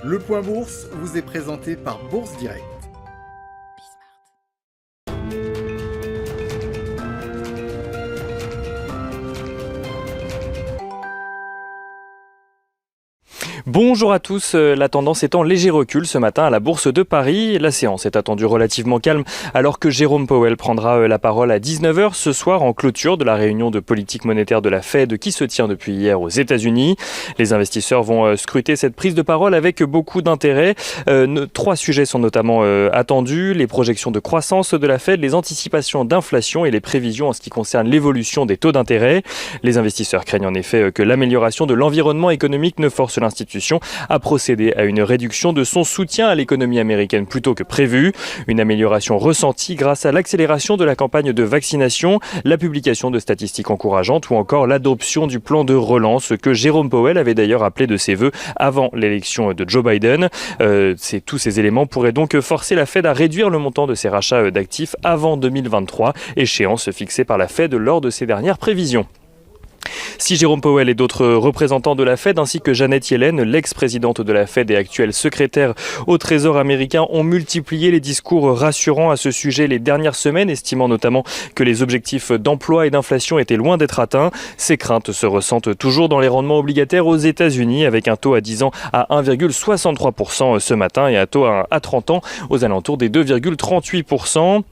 Le Point Bourse vous est présenté par Bourse Direct. Bonjour à tous, la tendance est en léger recul ce matin à la Bourse de Paris. La séance est attendue relativement calme alors que Jérôme Powell prendra la parole à 19h ce soir en clôture de la réunion de politique monétaire de la Fed qui se tient depuis hier aux États-Unis. Les investisseurs vont scruter cette prise de parole avec beaucoup d'intérêt. Trois sujets sont notamment attendus, les projections de croissance de la Fed, les anticipations d'inflation et les prévisions en ce qui concerne l'évolution des taux d'intérêt. Les investisseurs craignent en effet que l'amélioration de l'environnement économique ne force l'institution à procéder à une réduction de son soutien à l'économie américaine plutôt que prévu. Une amélioration ressentie grâce à l'accélération de la campagne de vaccination, la publication de statistiques encourageantes ou encore l'adoption du plan de relance que Jérôme Powell avait d'ailleurs appelé de ses vœux avant l'élection de Joe Biden. Tous ces éléments pourraient donc forcer la Fed à réduire le montant de ses rachats d'actifs avant 2023, échéance fixée par la Fed lors de ses dernières prévisions. Si Jérôme Powell et d'autres représentants de la Fed ainsi que Janet Yellen, l'ex-présidente de la Fed et actuelle secrétaire au Trésor américain, ont multiplié les discours rassurants à ce sujet les dernières semaines, estimant notamment que les objectifs d'emploi et d'inflation étaient loin d'être atteints. Ces craintes se ressentent toujours dans les rendements obligataires aux États-Unis avec un taux à 10 ans à 1,63% ce matin et un taux à 30 ans aux alentours des 2,38%.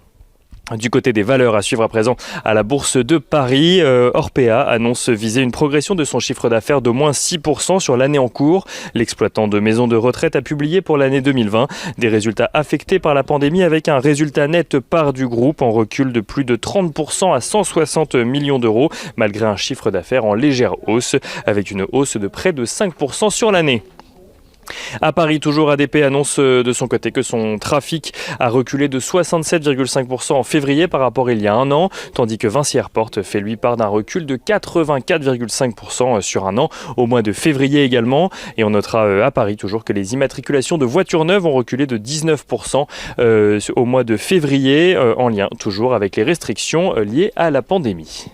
Du côté des valeurs à suivre à présent à la Bourse de Paris, Orpea annonce viser une progression de son chiffre d'affaires d'au moins 6% sur l'année en cours. L'exploitant de maisons de retraite a publié pour l'année 2020 des résultats affectés par la pandémie avec un résultat net part du groupe en recul de plus de 30% à 160 millions d'euros malgré un chiffre d'affaires en légère hausse avec une hausse de près de 5% sur l'année. À Paris, toujours ADP annonce de son côté que son trafic a reculé de 67,5% en février par rapport à il y a un an, tandis que Vinci Airport fait lui part d'un recul de 84,5% sur un an au mois de février également. Et on notera à Paris toujours que les immatriculations de voitures neuves ont reculé de 19% au mois de février, en lien toujours avec les restrictions liées à la pandémie.